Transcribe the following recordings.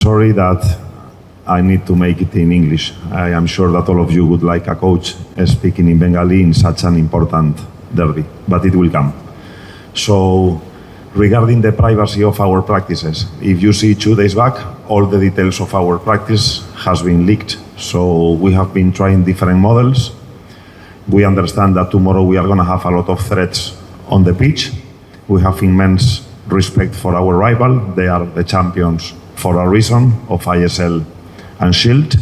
Sorry that I need to make it in English. I am sure that all of you would like a coach speaking in Bengali in such an important derby, but it will come. So, regarding the privacy of our practices, if you see 2 days back, all the details of our practice has been leaked. So we have been trying different models. We understand that tomorrow we are going to have a lot of threats on the pitch. We have immense respect for our rival. They are the champions for a reason of ISL and Shield,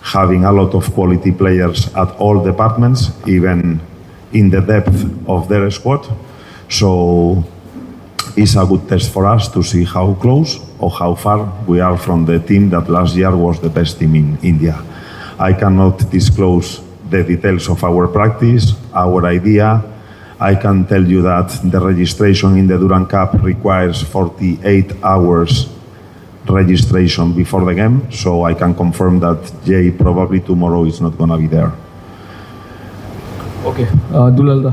having a lot of quality players at all departments, even in the depth of their squad. So it's a good test for us to see how close or how far we are from the team that last year was the best team in India. I cannot disclose the details of our practice, our idea. I can tell you that the registration in the Durand Cup requires 48 hours registration before the game, so I can confirm that Jay probably tomorrow is not going to be there. Okay, Dulal,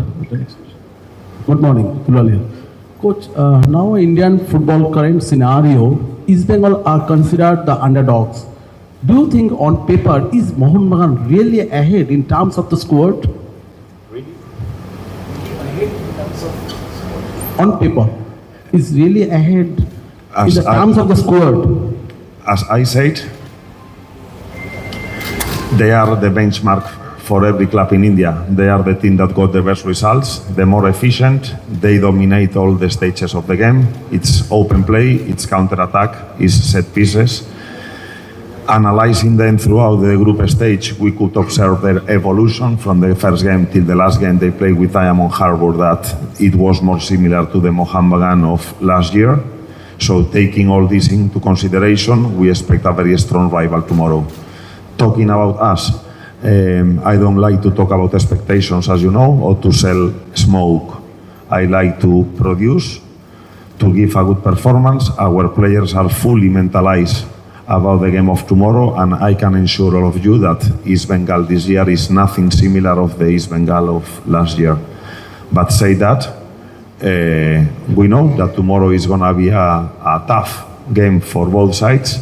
Good morning, Dulal here. Coach, now Indian football current scenario, East Bengal are considered the underdogs. Do you think on paper is Mohun Bagan really ahead in terms of the squad? Really? On paper, is really ahead in the terms of the squad? As I said, they are the benchmark for every club in India. They are the team that got the best results, the more efficient. They dominate all the stages of the game. It's open play, it's counter-attack, it's set pieces. Analyzing them throughout the group stage, we could observe their evolution from the first game till the last game they played with Diamond Harbour, that it was more similar to the Mohun Bagan of last year. So taking all this into consideration, we expect a very strong rival tomorrow. Talking about us, I don't like to talk about expectations, as you know, or to sell smoke. I like to produce, to give a good performance. Our players are fully mentalized about the game of tomorrow, and I can ensure all of you that East Bengal this year is nothing similar of the East Bengal of last year. But say that, we know that tomorrow is going to be a tough game for both sides,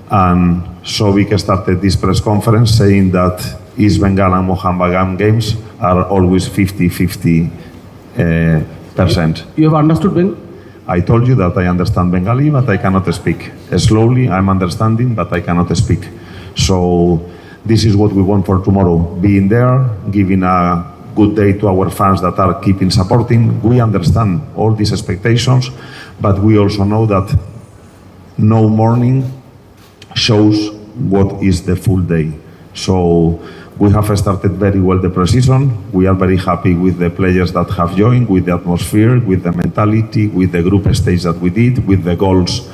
and Sobik started this press conference saying that East Bengal and Mohun Bagan games are always 50-50%. You have understood, Ben? I told you that I understand Bengali, but I cannot speak. Slowly, I'm understanding, but I cannot speak. So this is what we want for tomorrow. Being there, giving a good day to our fans that are keeping supporting. We understand all these expectations, but we also know that no morning shows what is the full day. So we have started very well the pre-season. We are very happy with the players that have joined, with the atmosphere, with the mentality, with the group stage that we did, with the goals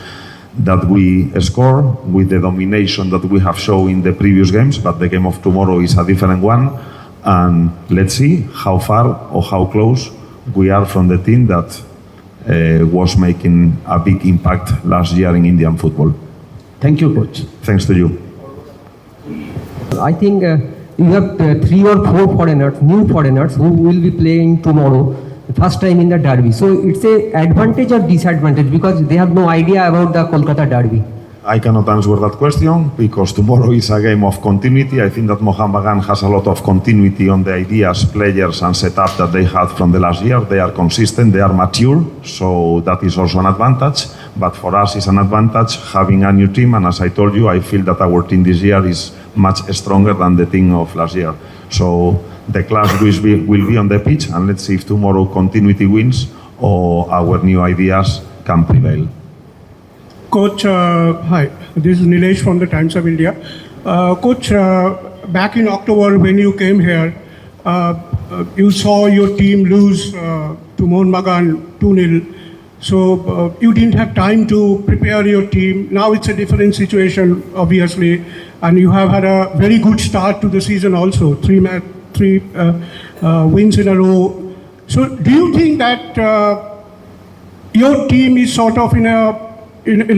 that we score, with the domination that we have shown in the previous games, but the game of tomorrow is a different one. And let's see how far or how close we are from the team that was making a big impact last year in Indian football. Thank you, Coach. Thanks to you. I think you have 3 or 4 foreigners, new foreigners, who will be playing tomorrow, first time in the derby. So it's a advantage or disadvantage, because they have no idea about the Kolkata derby. I cannot answer that question because tomorrow is a game of continuity. I think that Mohun Bagan has a lot of continuity on the ideas, players and setup that they had from the last year. They are consistent, they are mature, so that is also an advantage. But for us it's an advantage having a new team, and as I told you, I feel that our team this year is much stronger than the team of last year. So the class will be on the pitch, and let's see if tomorrow continuity wins or our new ideas can prevail. Coach, hi, this is Nilesh from the Times of India. Coach, back in October when you came here, you saw your team lose to Mohun Bagan 2-0. So you didn't have time to prepare your team. Now it's a different situation, obviously, and you have had a very good start to the season also, 3 wins in a row. So do you think that your team is sort of in a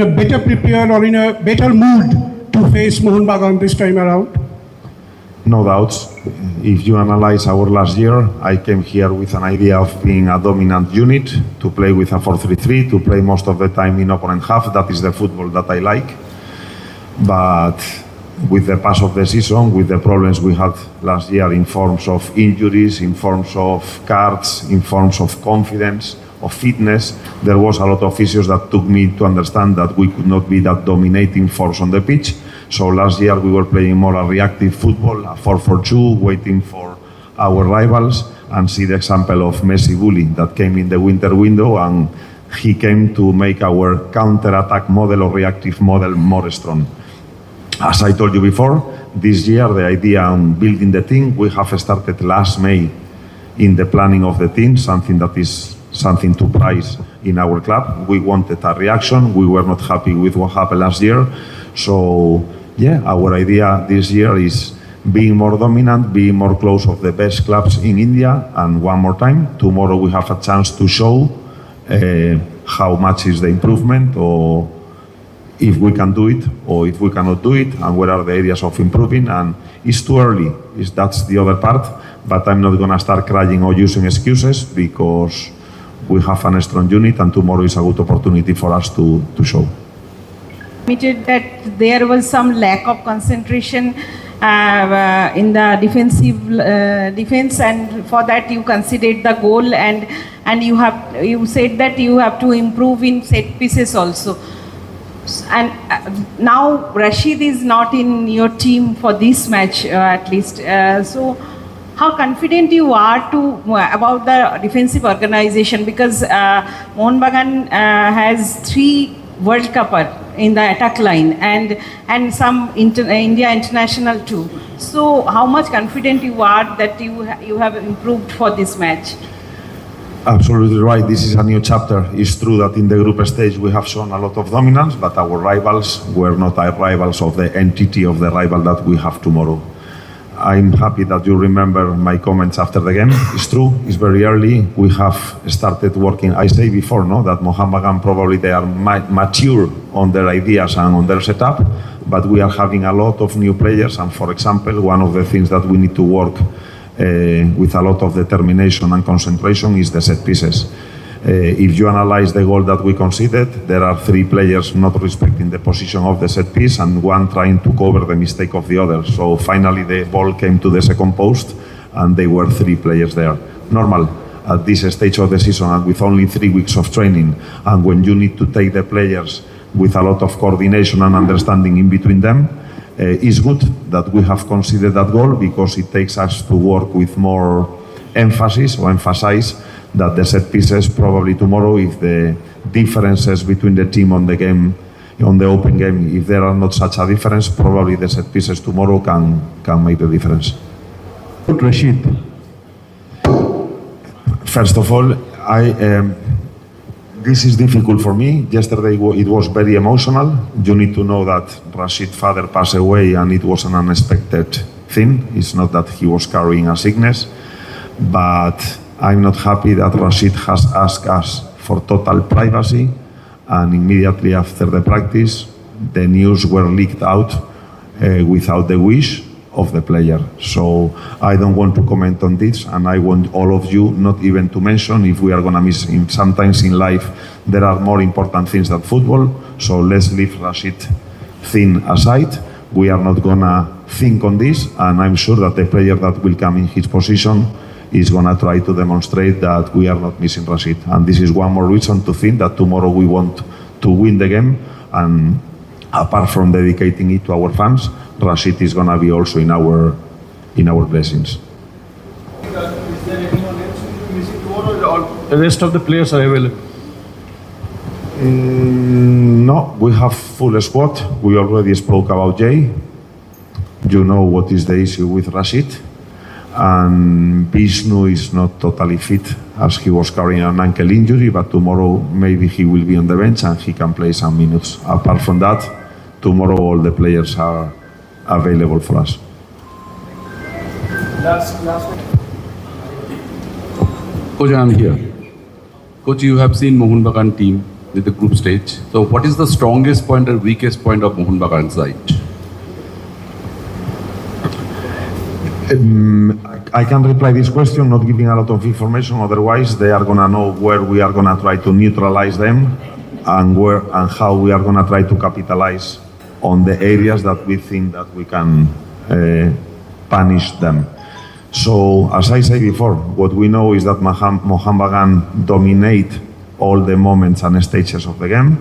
better prepared or in a better mood to face Mohun Bagan this time around? No doubts. If you analyze our last year, I came here with an idea of being a dominant unit, to play with a 4-3-3, to play most of the time in opponent half. That is the football that I like. But with the pass of the season, with the problems we had last year in forms of injuries, in forms of cards, in forms of confidence, of fitness, there was a lot of issues that took me to understand that we could not be that dominating force on the pitch. So last year we were playing more a reactive football, a 4-4-2, waiting for our rivals, and see the example of Messi Bully that came in the winter window, and he came to make our counter-attack model or reactive model more strong. As I told you before, this year the idea on building the team, we have started last May in the planning of the team, something that is something to prize in our club. We wanted a reaction. We were not happy with what happened last year. So yeah, our idea this year is being more dominant, being more close of the best clubs in India. And one more time, tomorrow we have a chance to show how much is the improvement, or if we can do it, or if we cannot do it, and where are the areas of improving. And it's too early, that's the other part, but I'm not gonna start crying or using excuses, because we have a strong unit, and tomorrow is a good opportunity for us to show. Admitted that there was some lack of concentration in the defense, and for that you considered the goal, and you said that you have to improve in set pieces also. And now Rashid is not in your team for this match, at least. So how confident you are about the defensive organization, because Mohun Bagan has 3 World Cupper in the attack line, and some India international too. So how much confident you are that you have improved for this match? Absolutely right. This is a new chapter. It's true that in the group stage we have shown a lot of dominance, but our rivals were not our rivals of the entity of the rival that we have tomorrow. I'm happy that you remember my comments after the game. It's true, it's very early. We have started working. I say before, no, that Mohun Bagan probably they are mature on their ideas and on their setup, but we are having a lot of new players. And for example, one of the things that we need to work with a lot of determination and concentration is the set pieces. If you analyze the goal that we conceded, there are 3 players not respecting the position of the set piece, and one trying to cover the mistake of the other. So finally the ball came to the second post, and there were 3 players there. Normal at this stage of the season, and with only 3 weeks of training, and when you need to take the players with a lot of coordination and understanding in between them, it's good that we have considered that goal, because it takes us to work with more emphasis, or emphasize that the set pieces probably tomorrow, if the differences between the team on the game, on the open game, if there are not such a difference, probably the set pieces tomorrow can make the difference. But Rashid, First of all, this is difficult for me. Yesterday it was very emotional. You need to know that Rashid's father passed away, and it was an unexpected thing. It's not that he was carrying a sickness, but I'm not happy that Rashid has asked us for total privacy, and immediately after the practice, the news were leaked out without the wish of the player. So I don't want to comment on this, and I want all of you not even to mention if we are going to miss him. Sometimes in life there are more important things than football, so let's leave Rashid thing aside. We are not going to think on this, and I'm sure that the player that will come in his position is going to try to demonstrate that we are not missing Rashid. And this is one more reason to think that tomorrow we want to win the game, and apart from dedicating it to our fans, Rashid is going to be also in our blessings. Is there anyone else who will be missing tomorrow, or the rest of the players are available? No, we have full squad. We already spoke about Jay. You know what is the issue with Rashid. And Vishnu is not totally fit, as he was carrying an ankle injury, but tomorrow maybe he will be on the bench and he can play some minutes. Apart from that, tomorrow all the players are available for us. Coach, I am here. Coach, you have seen Mohun Bagan team with the group stage. So what is the strongest point and weakest point of Mohun Bagan side? I can reply this question, not giving a lot of information, otherwise they are going to know where we are going to try to neutralize them, and where and how we are going to try to capitalize on the areas that we think that we can punish them. So, as I said before, what we know is that Mohun Bagan dominate all the moments and stages of the game.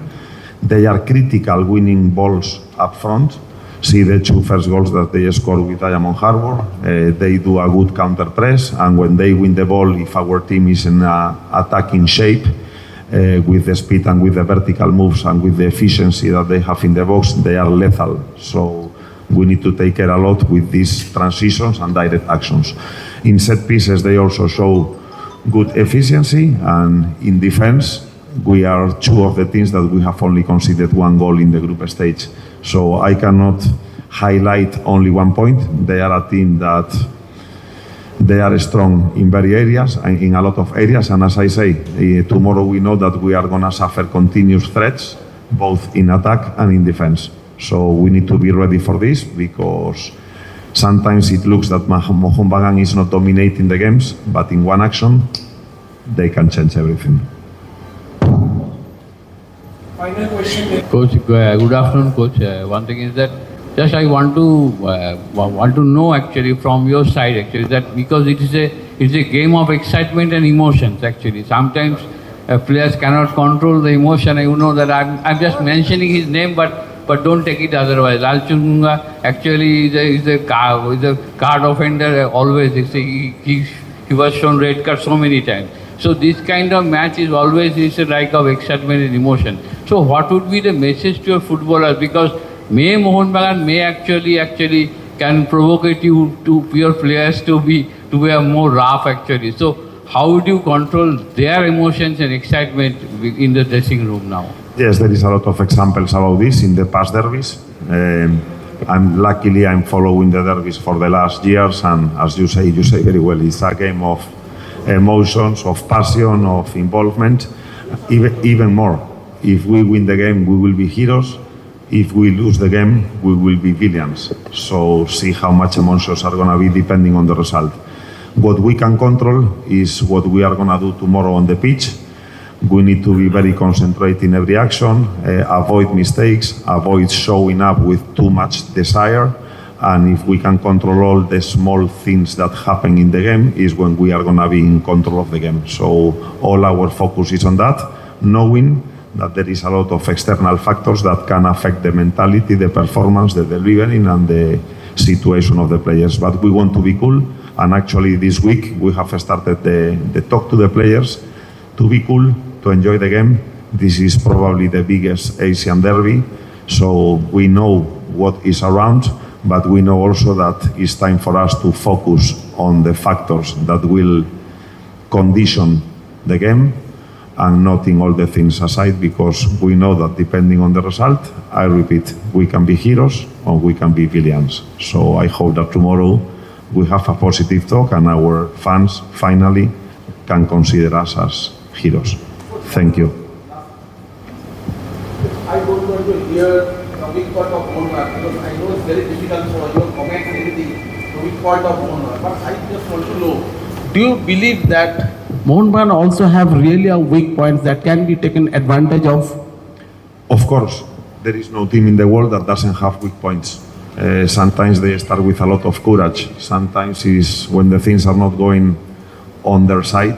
They are critical winning balls up front. See the two first goals that they scored with Diamond Harbour. They do a good counter press, and when they win the ball, if our team is in an attacking shape, with the speed and with the vertical moves and with the efficiency that they have in the box, they are lethal. So we need to take care a lot with these transitions and direct actions. In set pieces, they also show good efficiency, and in defense, we are two of the teams that we have only conceded one goal in the group stage. So I cannot highlight only one point. They are a team that they are strong in very areas, in a lot of areas, and as I say, tomorrow we know that we are going to suffer continuous threats, both in attack and in defense. So we need to be ready for this, because sometimes it looks that Mohun Bagan is not dominating the games, but in one action, they can change everything. Final question. Coach, good afternoon, Coach. One thing is that just I want to know actually from your side actually that because it's a game of excitement and emotions actually. Sometimes players cannot control the emotion. You know that I'm just mentioning his name, but don't take it otherwise. Lalchunga actually is a card offender always. He was shown red card so many times. So this kind of match is always a like of excitement and emotion. So what would be the message to your footballers? Because Mohun Bagan may actually can provocate you to your players to be a more rough actually. So how would you control their emotions and excitement in the dressing room now? Yes, there is a lot of examples about this in the past derbies. Luckily I'm following the derbies for the last years, and as you say very well, it's a game of emotions, of passion, of involvement. Even more, if we win the game, we will be heroes. If we lose the game, we will be villains. So see how much emotions are going to be depending on the result. What we can control is what we are going to do tomorrow on the pitch. We need to be very concentrated in every action, avoid mistakes, avoid showing up with too much desire. And if we can control all the small things that happen in the game, is when we are going to be in control of the game. So all our focus is on that, knowing that there is a lot of external factors that can affect the mentality, the performance, the delivering, and the situation of the players. But we want to be cool, and actually this week we have started the talk to the players to be cool, to enjoy the game. This is probably the biggest Asian derby, so we know what is around, but we know also that it's time for us to focus on the factors that will condition the game, and noting all the things aside, because we know that depending on the result, I repeat, we can be heroes or we can be villains. So I hope that tomorrow we have a positive talk and our fans finally can consider us as heroes. Thank you. I don't want to hear the weak part of Mohun Bagan, because I know it's very difficult for your comments and everything, the weak part of Mohun Bagan. But I just want to know, do you believe that Mohun Bagan also have really a weak points that can be taken advantage of? Of course, there is no team in the world that doesn't have weak points. Sometimes they start with a lot of courage. Sometimes is when the things are not going on their side,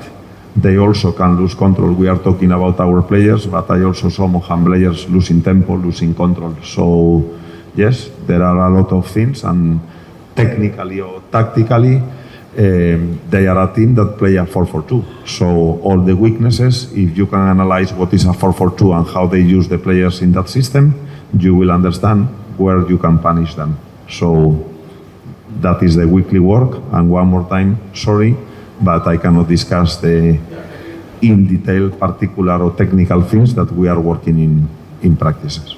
they also can lose control. We are talking about our players, but I also saw Mohun players losing tempo, losing control. So yes, there are a lot of things, and technically or tactically, they are a team that play a 4-4-2. So all the weaknesses, if you can analyze what is a 4-4-2 and how they use the players in that system, you will understand where you can punish them. So that is the weekly work. And one more time, sorry, but I cannot discuss the in detail particular or technical things that we are working in practices.